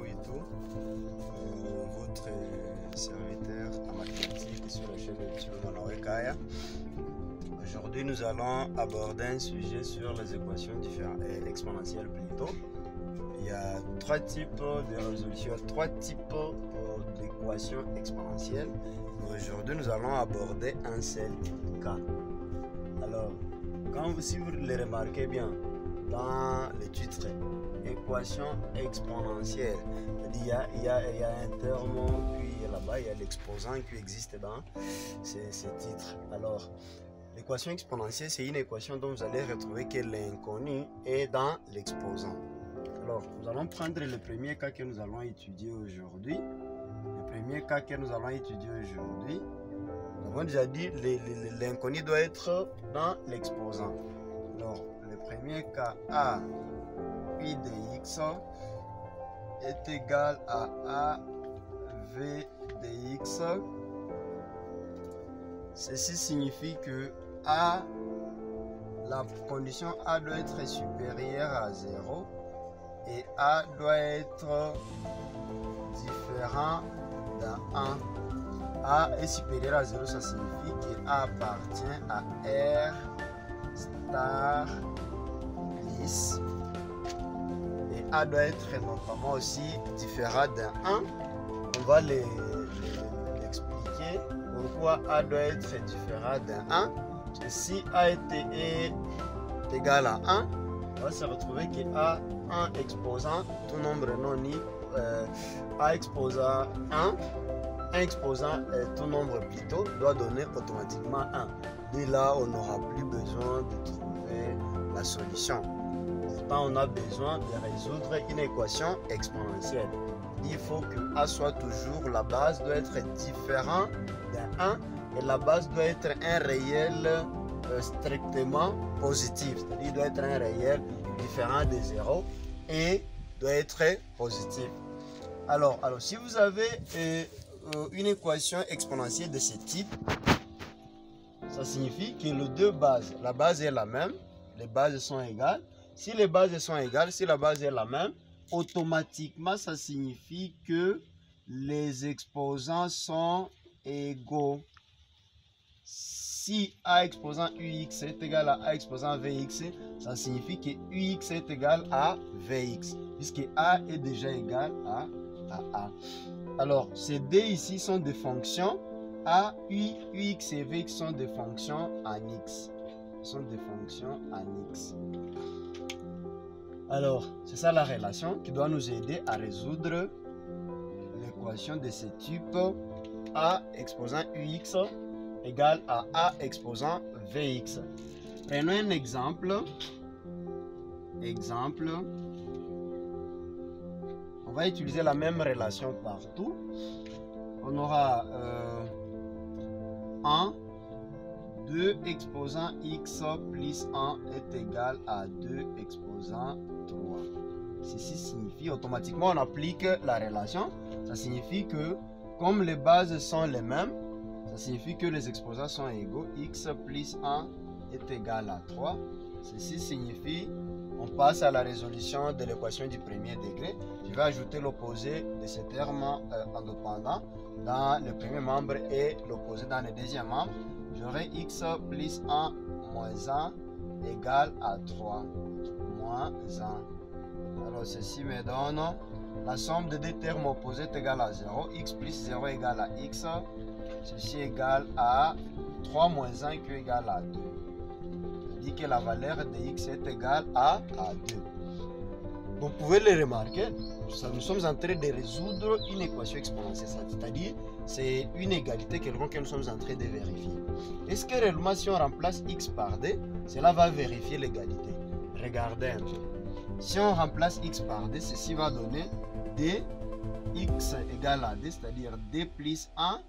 Pouitou, votre serviteur en mathématiques sur la chaîne YouTube Manoé Kaya. Aujourd'hui, nous allons aborder un sujet sur les équations exponentielles plutôt. Il y a trois types de résolution, trois types d'équations exponentielles. Aujourd'hui, nous allons aborder un seul cas. Alors, si vous les remarquez bien, dans le titre, équation exponentielle, il y a un terme, puis là-bas, il y a l'exposant qui existe dans ces titres. Alors, l'équation exponentielle, c'est une équation dont vous allez retrouver que l'inconnu est dans l'exposant. Alors, nous allons prendre le premier cas que nous allons étudier aujourd'hui. Le premier cas que nous allons étudier aujourd'hui, nous avons déjà dit l'inconnu doit être dans l'exposant. Alors, le premier cas A, I de x est égal à A, V de x. Ceci signifie que A, la condition A doit être supérieure à 0 et A doit être différent d'un 1. A est supérieur à 0, ça signifie que A appartient à R star plus. Et A doit être notamment aussi différent d'un 1. On va l'expliquer pourquoi A doit être différent d'un 1. Si A est égal à 1, on va se retrouver que A1 exposant tout nombre non nul, A exposant 1 exposant tout nombre plutôt doit donner automatiquement 1. Dès là, on n'aura plus besoin de trouver la solution. Pourtant, on a besoin de résoudre une équation exponentielle. Il faut que A soit toujours, la base doit être différente d'un 1 et la base doit être un réel strictement positif. C'est-à-dire qu'il doit être un réel différent de 0 et doit être positif. Alors si vous avez une équation exponentielle de ce type, ça signifie que les deux bases, la base est la même, les bases sont égales. Si les bases sont égales, si la base est la même, automatiquement ça signifie que les exposants sont égaux. Si A exposant UX est égal à A exposant VX, ça signifie que UX est égal à VX, puisque A est déjà égal à A. Alors, ces deux ici sont des fonctions A, U, UX et VX sont des fonctions en X. Sont des fonctions en X. Alors, c'est ça la relation qui doit nous aider à résoudre l'équation de ce type A exposant UX égale à A exposant VX. Prenons un exemple. On va utiliser la même relation partout. On aura 1, 2 exposant x plus 1 est égal à 2 exposant 3. Ceci signifie, automatiquement on applique la relation. Ça signifie que comme les bases sont les mêmes, ça signifie que les exposants sont égaux. X plus 1 est égal à 3. Ceci signifie, on passe à la résolution de l'équation du premier degré. Je vais ajouter l'opposé de ce terme indépendant dans le premier membre et l'opposé dans le deuxième membre. J'aurai x plus 1 moins 1 égale à 3 moins 1. Alors ceci me donne la somme des deux termes opposés est égale à 0. X plus 0 égale à x. Ceci égale à 3 moins 1 qui est égal à 2. Dit que la valeur de x est égale à 2. Vous pouvez le remarquer, nous sommes en train de résoudre une équation exponentielle, c'est-à-dire c'est une égalité quelconque que nous sommes en train de vérifier. Est-ce que réellement si on remplace x par d, cela va vérifier l'égalité? Regardez un peu. Si on remplace x par d, ceci va donner d x égale à d, c'est-à-dire d plus 1,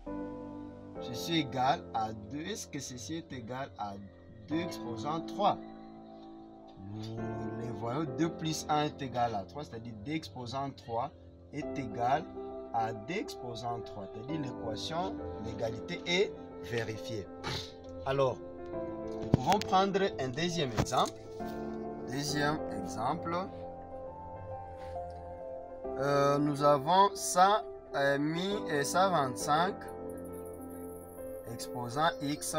ceci égale à 2. Est-ce que ceci est égal à 2 exposant 3? Nous les voyons, 2 plus 1 est égal à 3, c'est-à-dire d exposant 3 est égal à d exposant 3. C'est-à-dire l'équation, l'égalité est vérifiée. Alors, nous pouvons prendre un deuxième exemple. nous avons ça mis et 125 exposant x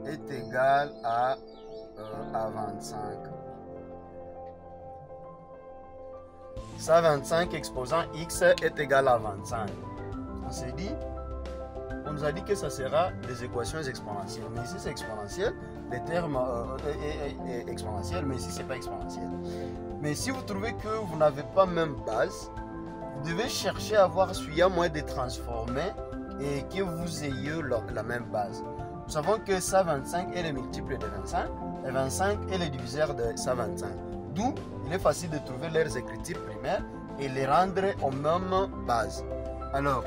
est égal à 25. 125 exposant x est égal à 25. On s'est dit, on nous a dit que ça sera des équations exponentielles. Mais ici c'est exponentiel, les termes est exponentiel, mais ici c'est pas exponentiel. Mais si vous trouvez que vous n'avez pas même base, vous devez chercher à voir s'il y a moyen de transformer et que vous ayez la même base. Nous savons que 125 est le multiple de 25 et 25 est le diviseur de 125. D'où il est facile de trouver leurs écritures primaires et les rendre aux mêmes bases. Alors,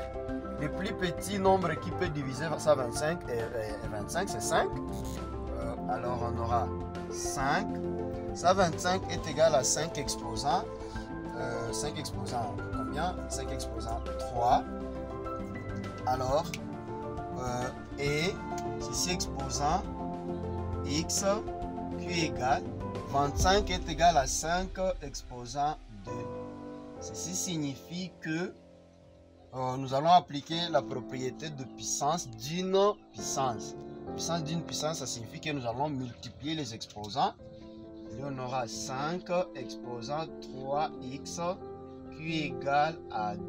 le plus petit nombre qui peut diviser 125 et 25, c'est 5. Alors, on aura 5. 125 est égal à 5 exposants. 5 exposants combien? 5 exposants 3. Alors, et ceci exposant x qui est égal 25 est égal à 5 exposant 2. Ceci signifie que nous allons appliquer la propriété de puissance d'une puissance. Puissance d'une puissance, ça signifie que nous allons multiplier les exposants. Et on aura 5 exposant 3x qui est égal à 2.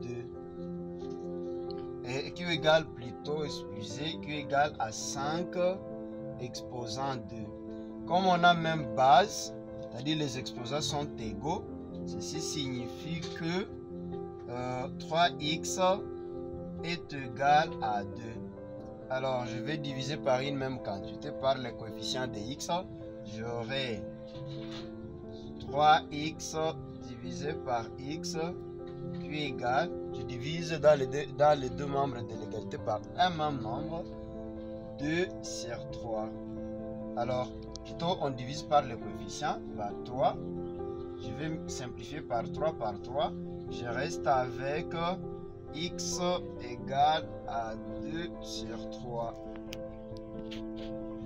Et qui est égal plutôt, excusez, qui est égal à 5 exposant 2. Comme on a même base, c'est-à-dire les exposants sont égaux, ceci signifie que 3x est égal à 2. Alors, je vais diviser par une même quantité par le coefficient de x. J'aurai 3x divisé par x qui est égal, je divise dans les deux membres de l'égalité par un même nombre, 2 sur 3. Alors, plutôt on divise par le coefficient, par 3. Je vais simplifier par 3 par 3. Je reste avec x égale à 2 sur 3.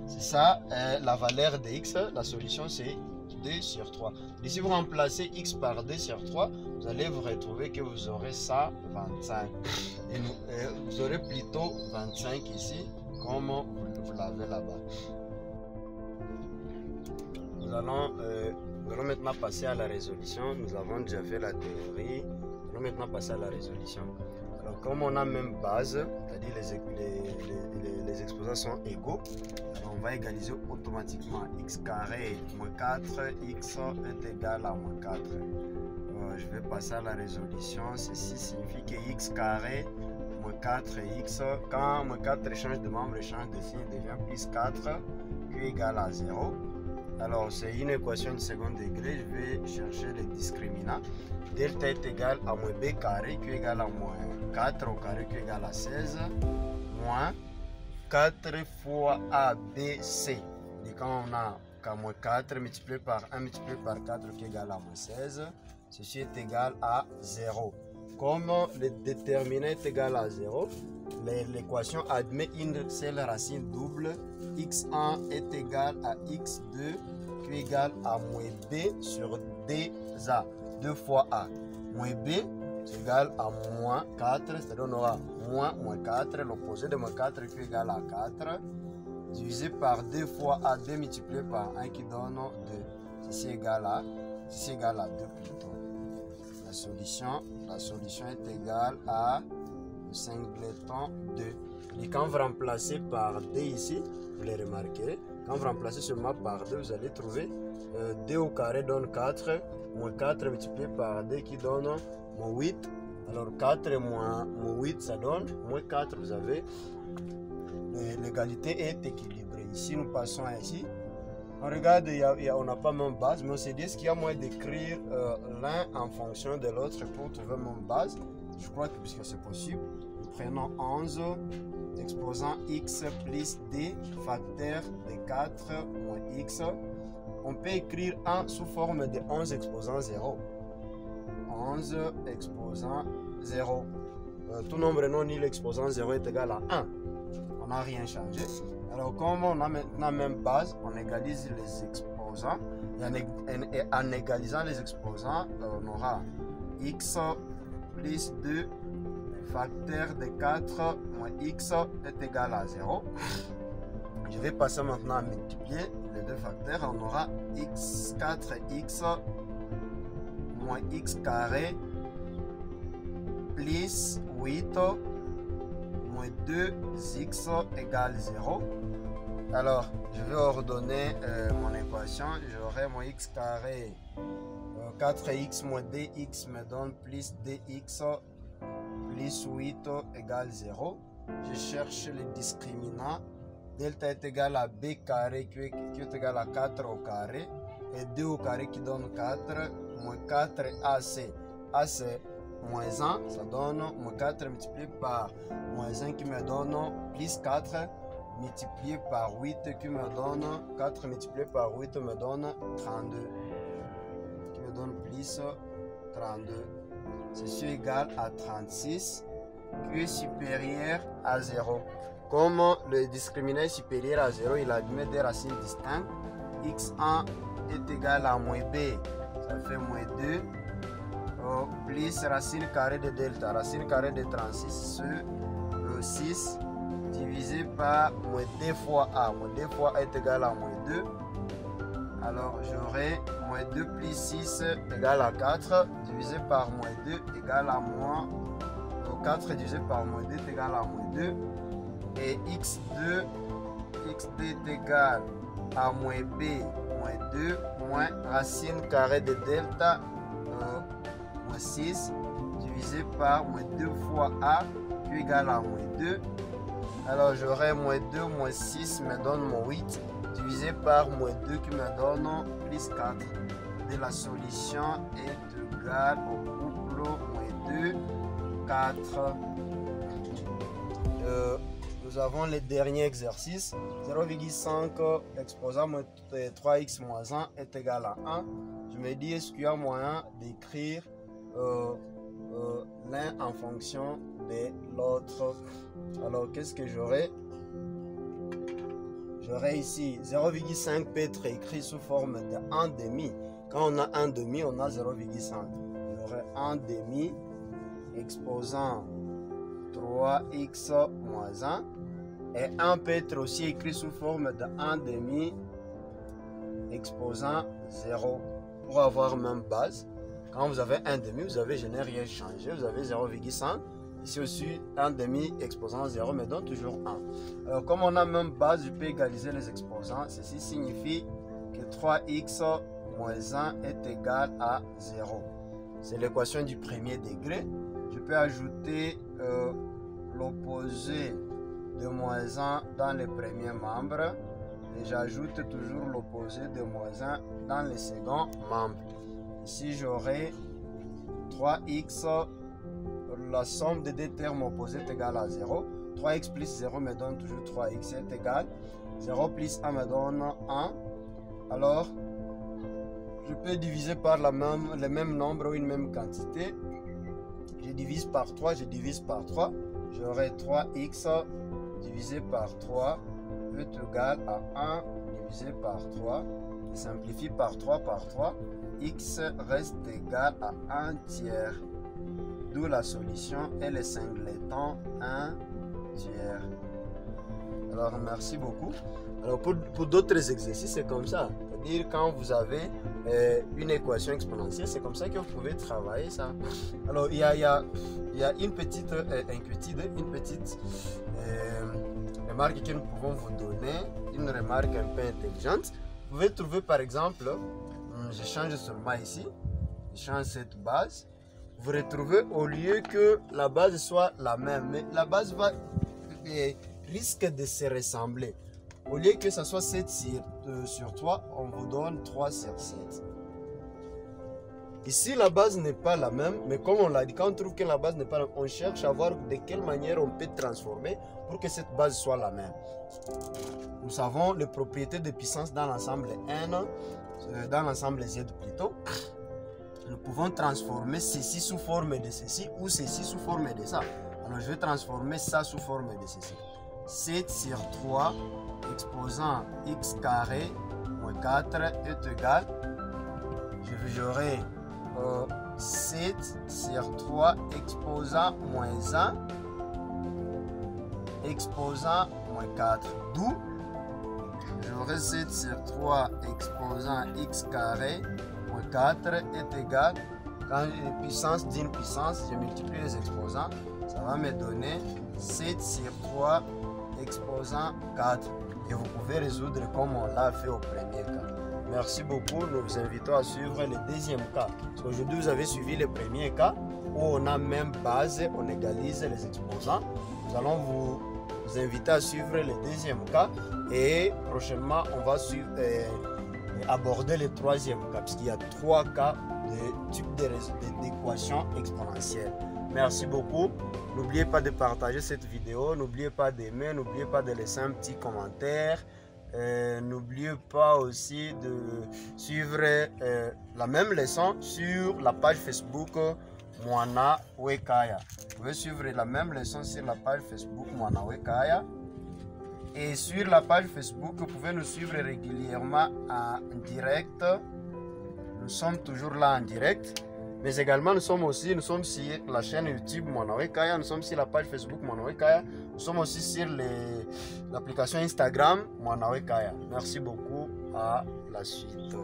C'est ça, la valeur de x, la solution c'est 2 sur 3. Et si vous remplacez x par 2 sur 3, vous allez vous retrouver que vous aurez ça 25. Et vous aurez plutôt 25 ici, comme vous l'avez là-bas. Nous allons maintenant passer à la résolution. Nous avons déjà fait la théorie. Nous allons maintenant passer à la résolution. Alors, comme on a même base, c'est-à-dire les exposants sont égaux, alors on va égaliser automatiquement x carré moins 4, x est égal à moins 4. Je vais passer à la résolution. Ceci signifie que x carré moins 4x, quand moins 4 change de membre et change de signe, devient plus 4 qui est égal à 0. Alors, c'est une équation de second degré. Je vais chercher le discriminant. Delta est égal à moins b carré qui est égal à moins 4 au carré qui est égal à 16 moins 4 fois ABC. Et quand on a qu'à moins 4 multiplié par 1 multiplié par 4 qui est égal à moins 16, ceci est égal à 0. Comme le déterminant est égal à 0, l'équation admet une seule racine double. x1 est égal à x2 qui est égal à moins b sur dA, 2 fois a. Moins b est égal à moins 4, c'est-à-dire on aura moins 4, l'opposé de moins 4 qui est égal à 4, divisé par 2 fois a, 2 multiplié par 1 qui donne 2. Ceci est égal à 2 plutôt. La solution est égale à le singleton 2. Et quand vous remplacez par d ici, vous les remarquez, quand vous remplacez seulement par 2, vous allez trouver 2 au carré donne 4, moins 4 multiplié par 2 qui donne moins 8. Alors 4 moins 8, ça donne moins 4, vous avez. L'égalité est équilibrée. Ici, nous passons ici. On regarde, on n'a pas même base, mais on s'est dit est-ce qu'il y a moyen d'écrire l'un en fonction de l'autre pour trouver même base. Je crois que puisque c'est possible, nous prenons 11 exposant x plus d facteur de 4 moins x. On peut écrire 1 sous forme de 11 exposant 0. 11 exposant 0. Tout nombre non nul exposant 0 est égal à 1. On n'a rien changé. Alors comme on a maintenant même base, on égalise les exposants. Et en égalisant les exposants, on aura x plus 2 facteur de 4 moins x est égal à 0. Je vais passer maintenant à multiplier les deux facteurs. On aura x4x moins x carré plus 8 moins 2x égale 0. Alors, je vais ordonner mon équation. J'aurai mon x carré 4x moins dx me donne plus dx plus 8 égale 0. Je cherche le discriminant. Delta est égal à b carré qui est égal à 4 au carré. Et 2 au carré qui donne 4. Moins 4 AC. AC moins 1, ça donne moins 4 multiplié par moins 1 qui me donne plus 4 multiplié par 8 qui me donne 4 multiplié par 8 me donne 32. Qui me donne plus 32. Ceci est égal à 36 qui est supérieur à 0. Comme le discriminant est supérieur à 0, il admet des racines distinctes. x1 est égal à moins b, ça fait moins 2, plus racine carrée de delta. Racine carrée de 36 sur 6 divisé par moins 2 fois a. Moins 2 fois a est égal à moins 2. Alors j'aurai moins 2 plus 6 égale à 4 divisé par moins 2 égale à moins 4 divisé par moins 2 est égal à moins 2. Et x2 est égal à moins b moins 2 moins racine carrée de delta moins 6 divisé par moins 2 fois a qui est égal à moins 2. Alors j'aurai moins 2 moins 6 me donne moins 8 divisé par moins 2 qui me donne plus 4. Et la solution est égale au couple moins 2, 4. Nous avons le dernier exercice. 0,5 exposant moins 3x moins 1 est égal à 1. Je me dis, est-ce qu'il y a moyen d'écrire l'un en fonction de l'autre? Alors, qu'est-ce que j'aurai? J'aurai ici 0,5 peut être écrit sous forme de 1 demi. Quand on a 1 demi, on a 0,5. J'aurai 1 demi exposant 3x moins 1. Et 1 peut être aussi écrit sous forme de 1 demi exposant 0 pour avoir même base. Quand vous avez 1 demi, vous avez, je n'ai rien changé, vous avez 0,5. Ici aussi, 1 demi exposant 0 me donne toujours 1. Alors comme on a même base, je peux égaliser les exposants. Ceci signifie que 3x moins 1 est égal à 0. C'est l'équation du premier degré. Je peux ajouter l'opposé de moins 1 dans le premier membre et j'ajoute toujours l'opposé de moins 1 dans le second membre. Ici j'aurai 3x, la somme des deux termes opposés est égale à 0. 3x plus 0 me donne toujours 3x est égal. 0 plus 1 me donne 1. Alors je peux diviser par le même nombre ou une même quantité. Je divise par 3, je divise par 3. J'aurai 3x divisé par 3 est égal à 1 divisé par 3. Je simplifie par 3 par 3. X reste égal à 1 tiers. D'où la solution et le singleton 1 tiers. Alors merci beaucoup. Alors pour d'autres exercices, c'est comme ça. C'est-à-dire quand vous avez une équation exponentielle, c'est comme ça que vous pouvez travailler ça. Alors il y a une petite inquiétude, une petite remarque que nous pouvons vous donner, une remarque un peu intelligente. Vous pouvez trouver par exemple, je change seulement ici, je change cette base. Vous retrouvez au lieu que la base soit la même, mais la base risque de se ressembler. Au lieu que ça soit 7 sur 3, on vous donne 3 sur 7. Ici, la base n'est pas la même, mais comme on l'a dit, quand on trouve que la base n'est pas la même, on cherche à voir de quelle manière on peut transformer pour que cette base soit la même. Nous savons les propriétés de puissance dans l'ensemble N, dans l'ensemble Z plutôt. Nous pouvons transformer ceci sous forme de ceci ou ceci sous forme de ça. Alors je vais transformer ça sous forme de ceci. 7 sur 3 exposant x carré moins 4 est égal. J'aurai 7 sur 3 exposant moins 1, exposant moins 4. D'où j'aurai 7 sur 3 exposant x carré moins 4 est égal, quand une puissance d'une puissance, je multiplie les exposants, ça va me donner 7 sur 3 exposant 4. Et vous pouvez résoudre comme on l'a fait au premier cas. Merci beaucoup. Nous vous invitons à suivre le deuxième cas. Aujourd'hui, vous avez suivi le premier cas où on a même base, on égalise les exposants. Nous allons vous inviter à suivre le deuxième cas et prochainement, on va aborder le troisième cas puisqu'il y a 3 cas de type d'équation exponentielle. Merci beaucoup. N'oubliez pas de partager cette vidéo, n'oubliez pas d'aimer, n'oubliez pas de laisser un petit commentaire. N'oubliez pas aussi de suivre la même leçon sur la page Facebook Mwana Wekaya. Vous pouvez suivre la même leçon sur la page Facebook Mwana Wekaya. Et sur la page Facebook, vous pouvez nous suivre régulièrement en direct. Nous sommes toujours là en direct. Mais également, nous sommes sur la chaîne YouTube Mwana Wekaya, nous sommes sur la page Facebook Mwana Wekaya, nous sommes aussi sur l'application Instagram Mwana Wekaya. Merci beaucoup, à la suite.